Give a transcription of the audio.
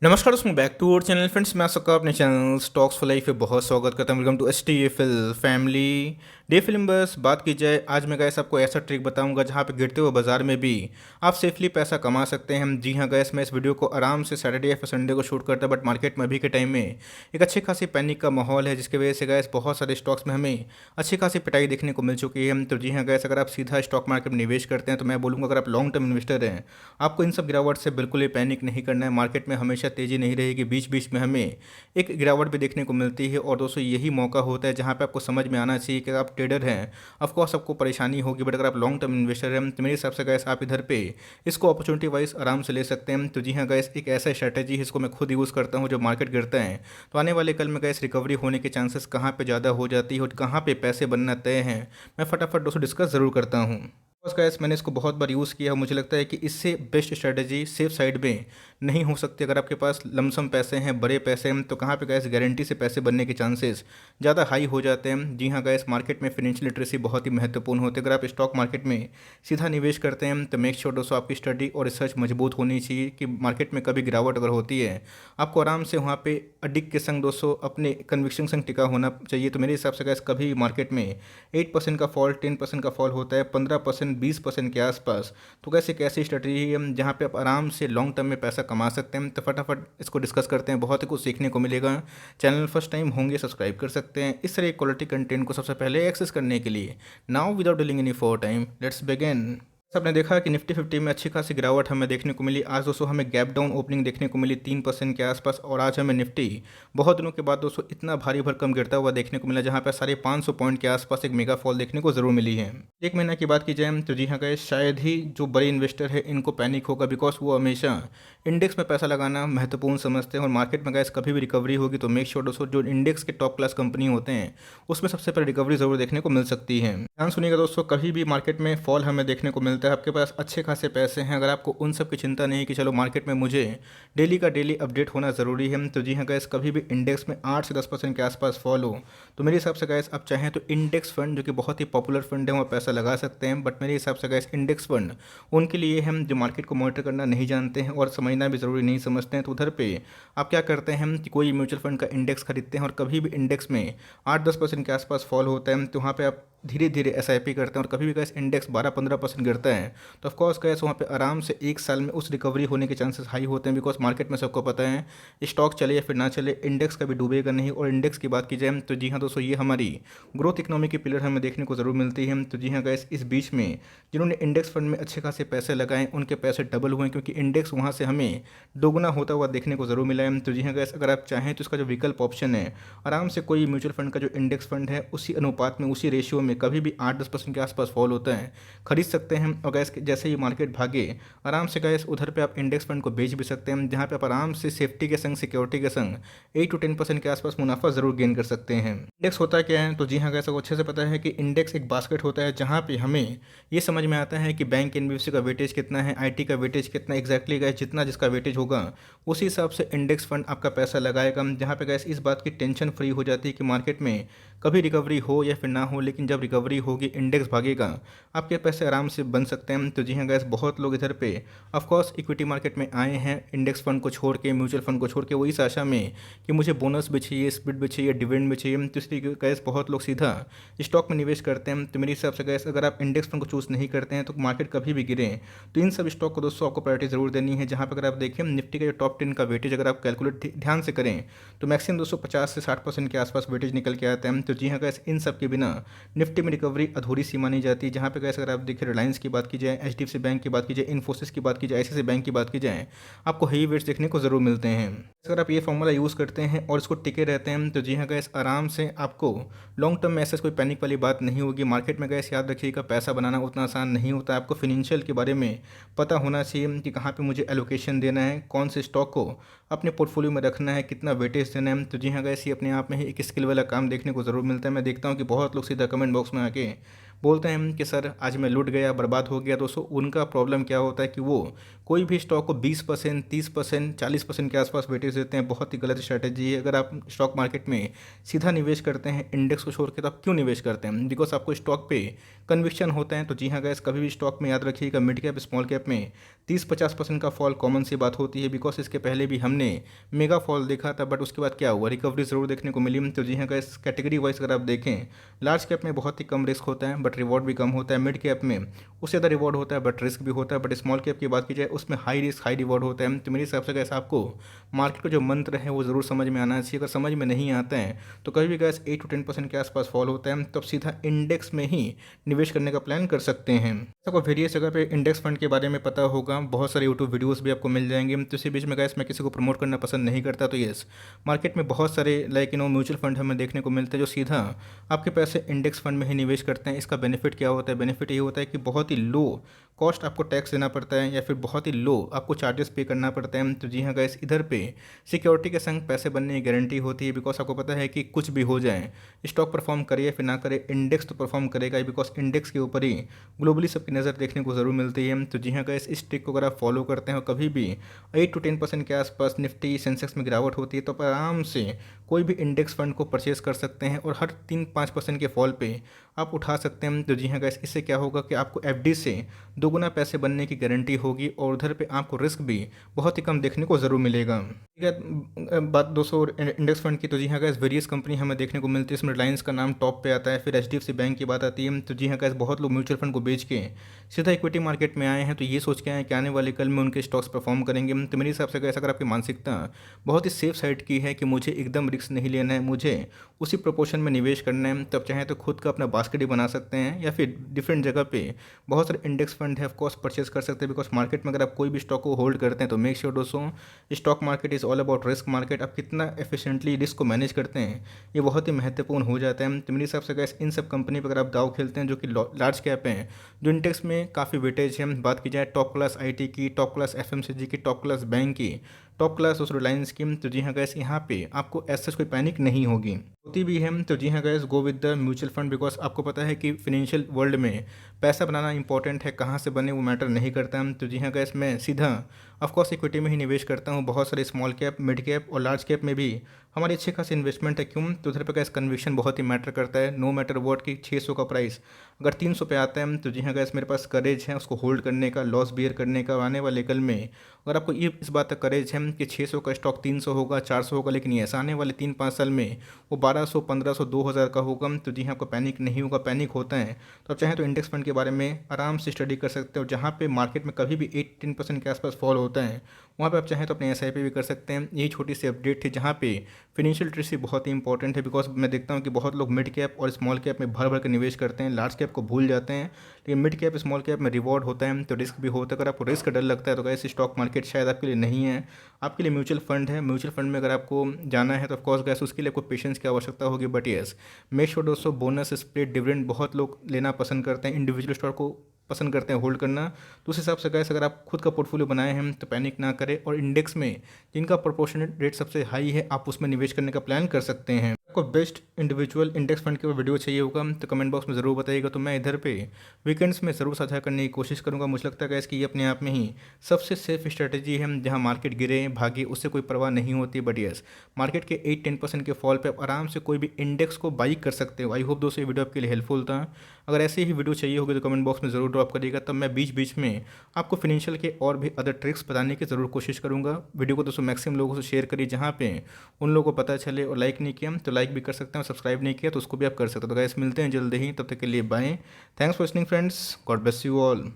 नमस्कार दोस्तों, back to our channel friends. मैं सबका अपने चैनल स्टॉक्स फॉर लाइफ पे बहुत स्वागत करता हूं। Welcome to STFL family day film. बस बात की जाए, आज मैं गैस आपको ऐसा ट्रिक बताऊंगा जहां पे गिरते हुए बाजार में भी आप सेफली पैसा कमा सकते हैं। जी हां गैस, मैं इस वीडियो को आराम से सैटरडे या फिर संडे को शूट करता, बट मार्केट में अभी के टाइम में एक अच्छी खासी पैनिक का माहौल है, जिसकी वजह से गैस बहुत सारे स्टॉक्स में हमें अच्छी खासी पिटाई देखने को मिल चुकी है। तो जी हाँ गैस, अगर आप सीधा स्टॉक मार्केट में निवेश करते हैं तो मैं बोलूँगा, अगर आप लॉन्ग टर्म इन्वेस्टर हैं, आपको इन सब गिरावट से बिल्कुल ही पैनिक नहीं करना है। मार्केट में हमेशा तेज़ी नहीं रहेगी, बीच बीच में हमें एक गिरावट भी देखने को मिलती है। और दोस्तों, यही मौका होता है जहां पे आपको समझ में आना चाहिए कि आप ट्रेडर हैं, ऑफकोर्स आपको परेशानी होगी, बट अगर आप लॉन्ग टर्म इन्वेस्टर हैं तो मेरे हिसाब से गैस आप इधर पे इसको अपॉर्चुनिटी वाइज आराम से ले सकते हैं। तो जी हाँ गैस, एक ऐसा स्ट्रैटेजी है, इसको मैं खुद यूज़ करता हूँ। जब मार्केट गिरता है तो आने वाले कल में गैस रिकवरी होने के चांसेस कहाँ पे ज़्यादा हो जाती है और कहाँ पे पैसे बनना तय हैं, मैं फटाफट दोस्तों डिस्कस ज़रूर करता हूँ। बस गैस, मैंने इसको बहुत बार यूज़ किया, मुझे लगता है कि इससे बेस्ट स्ट्रेटजी सेफ साइड में नहीं हो सकती। अगर आपके पास लमसम पैसे हैं, बड़े पैसे हैं, तो कहाँ पे गैस गारंटी से पैसे बनने के चांसेस ज़्यादा हाई हो जाते हैं। जी हाँ गैस, मार्केट में फाइनेंशियल लिटरेसी बहुत ही महत्वपूर्ण होती है। अगर आप स्टॉक मार्केट में सीधा निवेश करते हैं तो मेक श्योर दोस्तों आपकी स्टडी और रिसर्च मजबूत होनी चाहिए कि मार्केट में कभी गिरावट अगर होती है, आपको आराम से वहाँ पे अडिग के संग दोस्तों अपने कन्विक्शन संग टिका होना चाहिए। तो मेरे हिसाब से गैस, कभी मार्केट में 8% का फॉल, 10% का फॉल होता है, 15%, 20% के आसपास, तो कैसे एक ऐसी स्ट्रेटजी है जहाँ पे आप आराम से लॉन्ग टर्म में पैसा कमा सकते हैं। तो फटाफट इसको डिस्कस करते हैं, बहुत ही कुछ सीखने को मिलेगा। चैनल फर्स्ट टाइम होंगे, सब्सक्राइब कर सकते हैं इस तरह क्वालिटी कंटेंट को सबसे पहले एक्सेस करने के लिए। Now without dealing any for time, let's begin. आपने देखा कि निफ्टी 50 में अच्छी खासी गिरावट हमें देखने को मिली। आज दोस्तों हमें गैप डाउन ओपनिंग देखने को मिली 3% के आसपास, और आज हमें निफ्टी बहुत दिनों के बाद दोस्तों इतना भारी भरकम गिरता हुआ देखने को मिला, जहां पर 550 पॉइंट के आसपास एक मेगा फॉल देखने को जरूर मिली है। एक महीना की बात की जाए तो जी हाँ गए, शायद ही जो बड़े इन्वेस्टर है इनको पैनिक होगा, बिकॉज वो हमेशा इंडेक्स में पैसा लगाना महत्वपूर्ण समझते हैं। और मार्केट में गैस कभी भी रिकवरी होगी तो मेक श्योर दोस्तों जो इंडेक्स के टॉप क्लास कंपनी होते हैं उसमें सबसे पहले रिकवरी जरूर देखने को मिल सकती है। ध्यान सुनिएगा दोस्तों, कभी भी मार्केट में फॉल हमें देखने को मिलता है, आपके पास अच्छे खासे पैसे हैं, अगर आपको उन सब की चिंता नहीं है कि चलो मार्केट में मुझे डेली का डेली अपडेट होना ज़रूरी है, तो जी हाँ गैस, कभी भी इंडेक्स में 8 से 10% के आसपास फॉल हो तो मेरे हिसाब से गैस आप चाहें तो इंडेक्स फंड, जो कि बहुत ही पॉपुलर फंड है, वहाँ पैसा लगा सकते हैं। बट मेरे हिसाब से गैस इंडेक्स फंड उनके लिए हम जो मार्केट को मॉनिटर करना नहीं जानते हैं और समझना भी ज़रूरी नहीं समझते हैं। तो उधर पे आप क्या करते हैं कि कोई म्यूचुअल फंड का इंडेक्स खरीदते हैं और कभी भी इंडेक्स में 8-10% के आसपास फॉल होता है तो वहाँ पे आप धीरे धीरे SIP करते हैं। और कभी भी गैस इंडेक्स 12-15% गिरता है तो ऑफकोर्स गैस वहाँ पे आराम से एक साल में उस रिकवरी होने के चांसेस हाई होते हैं, बिकॉज मार्केट में सबको पता है स्टॉक चले या फिर ना चले, इंडेक्स कभी डूबेगा नहीं। और इंडेक्स की बात की जाए तो जी हाँ दोस्तों, ये हमारी ग्रोथ इकोनॉमी की पिलर हमें देखने को ज़रूर मिलती है। तो जी हाँ गैस, इस बीच में जिन्होंने इंडेक्स फंड में अच्छे खासे पैसे लगाए उनके पैसे डबल हुए, क्योंकि इंडेक्स वहाँ से हमें दोगुना होता हुआ देखने को ज़रूर मिला है। तो जी हाँ गैस, अगर आप चाहें तो इसका जो विकल्प ऑप्शन है, आराम से कोई म्यूचुअल फंड का जो इंडेक्स फंड है उसी अनुपात में, उसी रेशियो में कभी भी 8-10% के आसपास फॉल होता है, खरीद सकते हैं। और गैस जैसे ही मार्केट भागे, आराम से गैस उधर पे आप इंडेक्स फंड को बेच भी सकते हैं, जहाँ पे आप आराम से सेफ्टी के संग, सिक्योरिटी के संग 8 to 10% के आसपास मुनाफा जरूर गेन कर सकते हैं। इंडेक्स होता क्या है, तो जी हाँ गैस, आपको अच्छे से पता है कि इंडेक्स एक बास्केट होता है, जहाँ पे हमें ये समझ में आता है कि बैंक NBFC का वेटेज कितना है, IT का वेटेज कितना, एग्जैक्टली गैस जितना जिसका वेटेज होगा उसी हिसाब से इंडेक्स फंड आपका पैसा लगाएगा। जहाँ पे गैस इस बात की टेंशन फ्री हो जाती है कि मार्केट में कभी रिकवरी हो या फिर ना हो, लेकिन जब रिकवरी होगी इंडेक्स भागेगा, आपके पैसे आराम से बन सकते हैं। तो जी हाँ गैस, बहुत लोग इधर पे ऑफकोर्स इक्विटी मार्केट में आए हैं इंडेक्स फंड को छोड़ के, म्यूचुअल फंड को छोड़ के, वो इस आशा में कि मुझे बोनस भी चाहिए, स्प्लिट भी चाहिए, डिविडेंड भी चाहिए, तो इसलिए गैस बहुत लोग सीधा स्टॉक में निवेश करते हैं। तो मेरे हिसाब से गैस, अगर आप इंडेक्स फंड को चूज़ नहीं करते हैं तो मार्केट कभी भी गिरे तो इन सब स्टॉक को दोस्तों आपको प्रायोरिटी जरूर देनी है। जहाँ पर अगर आप देखें निफ्टी का जो टॉप 10 का वेटेज अगर आप कैलकुलेट ध्यान से करें तो मैक्सिमम दोस्तों 50 से 60% के आसपास वेटेज निकल के आते हैं। तो जी हाँ गैस, इन सब के बिना निफ्टी में रिकवरी अधूरी सी मानी जाती है। जहाँ पे गैस अगर आप देखिए रिलायंस की बात की जाए, HDFC बैंक की बात की जाए, इन्फोसिस की बात की जाए, ICICI बैंक की बात की जाए, आपको हेवी वेट्स देखने को ज़रूर मिलते हैं। अगर आप ये फॉर्मूला यूज़ करते हैं और इसको टिके रहते हैं तो जी हाँ गैस, आराम से आपको लॉन्ग टर्म में ऐसा कोई पैनिक वाली बात नहीं होगी। मार्केट में गैस याद रखिएगा, पैसा बनाना उतना आसान नहीं होता। आपको फिनेंशियल के बारे में पता होना चाहिए कि कहाँ पे मुझे एलोकेशन देना है, कौन से स्टॉक को अपने पोर्टफोलियो में रखना है, कितना वेटेज देना है। तो जी हाँ गैस, ये अपने आप में ही एक स्किल वाला काम देखने को ज़रूर मिलता है। मैं देखता हूँ कि बहुत लोग सीधा कमेंट बॉक्स में आके बोलते हैं कि सर आज मैं लूट गया, बर्बाद हो गया। दोस्तों उनका प्रॉब्लम क्या होता है कि वो कोई भी स्टॉक को 20%, 30%, 40% के आसपास वेटेज एंट्रीज देते हैं, बहुत ही गलत स्ट्रैटेजी है। अगर आप स्टॉक मार्केट में सीधा निवेश करते हैं इंडेक्स को छोड़ के, तो आप क्यों निवेश करते हैं? बिकॉज आपको स्टॉक पे कन्विक्शन होता है। तो जी हाँ गैस, कभी भी स्टॉक में याद रखिएगा मिड कैप स्मॉल कैप में 30-50% का फॉल कॉमन सी बात होती है। बिकॉज इसके पहले भी हमने मेगा फॉल देखा था, बट उसके बाद क्या हुआ, रिकवरी ज़रूर देखने को मिली। तो जी हाँ गैस, कैटेगरी वाइज अगर आप देखें, लार्ज कैप में बहुत ही कम रिस्क होता है बट रिवॉर्ड भी कम होता है। मिड कैप में उससे ज़्यादा रिवॉर्ड होता है बट रिस्क भी होता है। बट स्मॉल कैप की बात की जाए, उसमें हाई रिस्क हाई रिवॉर्ड होता है। तो मेरे हिसाब से गैस आपको मार्केट का जो मंत्र है वो ज़रूर समझ में आना चाहिए। अगर समझ में नहीं आता है तो कभी भी गैस 8 to 10% के आसपास फॉल होता है, तो आप सीधा इंडेक्स में ही निवेश करने का प्लान कर सकते हैं। आपको वेरियस जगह पे इंडेक्स फंड के बारे में पता होगा, बहुत सारे यूट्यूब वीडियोस भी आपको मिल जाएंगे। तो इसी बीच में गैस मैं किसी को प्रमोट करना पसंद नहीं करता। तो यस, मार्केट में बहुत सारे म्यूचुअल फंड हमें देखने को मिलते हैं जो सीधा आपके पैसे इंडेक्स फंड में ही निवेश करते हैं। इसका बेनिफिट क्या होता है? बेनिफिट ये होता है कि बहुत ही लो कॉस्ट आपको टैक्स देना पड़ता है, या फिर बहुत ही लो आपको चार्जेस पे करना पड़ता है। तो जी हाँ गैस, इधर पे सिक्योरिटी के संग पैसे बनने की गारंटी होती है। बिकॉज आपको पता है कि कुछ भी हो जाए, स्टॉक परफॉर्म करे या फिर ना करे, इंडेक्स तो परफॉर्म करेगा ही। बिकॉज इंडेक्स के ऊपर ही ग्लोबली सबकी नज़र देखने को ज़रूर मिलती है। तो जी हाँ गैस, इस ट्रिक को अगर आप फॉलो करते हैं और कभी भी 8 to 10% के आसपास निफ्टी सेंसेक्स में गिरावट होती है, तो आप आराम से कोई भी इंडेक्स फंड को परचेज कर सकते हैं और हर 3-5% के फॉल पे आप उठा सकते हैं। तो जी हाँ गैस, इससे क्या होगा कि आपको एफडी से दोगुना पैसे बनने की गारंटी होगी और उधर पे आपको रिस्क भी बहुत ही कम देखने को ज़रूर मिलेगा। ठीक है, बात दोस्तों इंडेक्स फंड की। तो जी हाँ गैस, वेरियस कंपनी हमें देखने को मिलती है। इसमें रिलायंस का नाम टॉप पे आता है, फिर एचडीएफसी बैंक की बात आती है। तो जी हाँ गैस, बहुत लोग म्यूचुअल फंड को बेच के सीधा इक्विटी मार्केट में आए हैं, तो ये सोच के आए हैं कि आने वाले कल में उनके स्टॉक्स परफॉर्म करेंगे। तो मेरे हिसाब से गैस, अगर आपकी मानसिकता बहुत ही सेफ साइड की है कि मुझे एकदम रिस्क नहीं लेना है, मुझे उसी प्रोपोर्शन में निवेश करना है, तब चाहे तो खुद का अपना बास्केट ही बना सकते हैं, या फिर डिफरेंट जगह पे बहुत सारे इंडेक्स फंड है ऑफकोर्स परचेज कर सकते हैं। बिकॉज मार्केट में अगर आप कोई भी स्टॉक को होल्ड करते हैं तो मेक श्योर दोस्तों, stock market is all about risk market. आप कितना एफिशिएंटली रिस्क को मैनेज करते हैं, ये बहुत ही महत्वपूर्ण हो जाता है। तो मेरे हिसाब से गैस, इन सब कंपनी पर अगर आप दाव खेलते हैं जो कि लार्ज कैप हैं, जो इंडेक्स में काफ़ी वेटेज है, बात की जाए टॉप क्लास आईटी की, टॉप क्लास एफएमसीजी की, टॉप क्लास बैंक की, टॉप क्लास उस रिलायंस की, तो जी हाँ गैस, यहाँ पे आपको ऐसा कोई पैनिक नहीं होगी। होती भी है तो जी हाँ gas, go with the mutual fund. Because आपको पता है कि फिनेंशियल वर्ल्ड में पैसा बनाना इंपॉर्टेंट है, कहाँ से बने वो मैटर नहीं करता। तो जी हाँ गैस, मैं सीधा ऑफकोर्स इक्विटी में ही निवेश करता हूँ। बहुत सारे स्मॉल कैप, मिड कैप और लार्ज कैप में भी हमारी अच्छी खासी इन्वेस्टमेंट है। क्यों? तो उधर पर गैस कन्विक्शन बहुत ही मैटर करता है। नो मैटर वॉट की 600 का प्राइस अगर 300 पे आता है, तो जी हाँ गैस, मेरे पास करेज है उसको होल्ड करने का, लॉस बियर करने का। आने वाले कल में अगर आपको ये इस बात का करेज है कि 600 का स्टॉक 300 होगा, 400 होगा, लेकिन ऐसा आने वाले 3-5 साल में वो 1200, 1500, 2000 का होगा, तो जी हाँ, आपको पैनिक नहीं होगा। पैनिक होता है तो आप चाहें तो इंडेक्स फंड के बारे में आराम से स्टडी कर सकते हो। जहाँ पे मार्केट में कभी भी 8-10% के आसपास फॉल होता है, वहाँ पे आप चाहें तो अपने एसआईपी भी कर सकते हैं। यही छोटी सी अपडेट थी जहाँ पे फिनेंशियल लिटरेसी बहुत ही इंपॉर्टेंट है। बिकॉज मैं देखता हूँ कि बहुत लोग मिड कैप और स्मॉल कैप में भर भर के निवेश करते हैं, लार्ज कैप को भूल जाते हैं। लेकिन मिड कैप स्मॉल कैप में रिवॉर्ड होता है तो रिस्क भी होता है। अगर आपको रिस्क का डर लगता है तो ऐसे स्टॉक मार्केट शायद आपके लिए नहीं है, आपके लिए म्यूचुअल फंड है। म्यूचुअल फंड में अगर आपको जाना है तो ऑफकोर्स गैस उसके लिए आपको पेशेंस की आवश्यकता होगी। बट येस, मेक श्योर दोस्तों, बोनस, स्प्लिट, डिविडेंड बहुत लोग लेना पसंद करते हैं, इंडिविजुअल स्टॉक को पसंद करते हैं होल्ड करना। तो उस हिसाब से गैस, अगर आप खुद का पोर्टफोलियो बनाए हैं तो पैनिक ना करें, और इंडेक्स में जिनका प्रोपोर्शनेट रेट सबसे हाई है आप उसमें निवेश करने का प्लान कर सकते हैं। आपको बेस्ट इंडिविजुअल इंडेक्स फंड के ऊपर वीडियो चाहिए होगा तो कमेंट बॉक्स में ज़रूर बताइएगा, तो मैं इधर पे वीकेंड्स में ज़रूर साझा करने की कोशिश करूँगा। मुझे लगता है गैस कि ये अपने आप में ही सबसे सेफ स्ट्रेटेजी है। जहाँ मार्केट गिरे भागे उससे कोई परवाह नहीं होती, बट यस, मार्केट के 8-10% के फॉल पे आप आराम से कोई भी इंडेक्स को बाई कर सकते हो। आई होप दोस्तों ये वीडियो आपके लिए हेल्पफुल था। अगर ऐसे ही वीडियो चाहिए होगी तो कमेंट बॉक्स में ज़रूर ड्रॉप करिएगा, तब मैं बीच बीच में आपको फिनेंशियल के और भी अदर ट्रिक्स बताने की ज़रूर कोशिश करूँगा। वीडियो को दोस्तों मैक्सिमम लोगों से शेयर करिए जहाँ पे उन लोगों को पता चले, और लाइक नहीं किया तो लाइक भी कर सकते हैं, सब्सक्राइब नहीं किया तो उसको भी आप कर सकते हो। तो गाइस, मिलते हैं जल्दी ही, तब तक के लिए bye. Thanks for listening friends, God bless you all.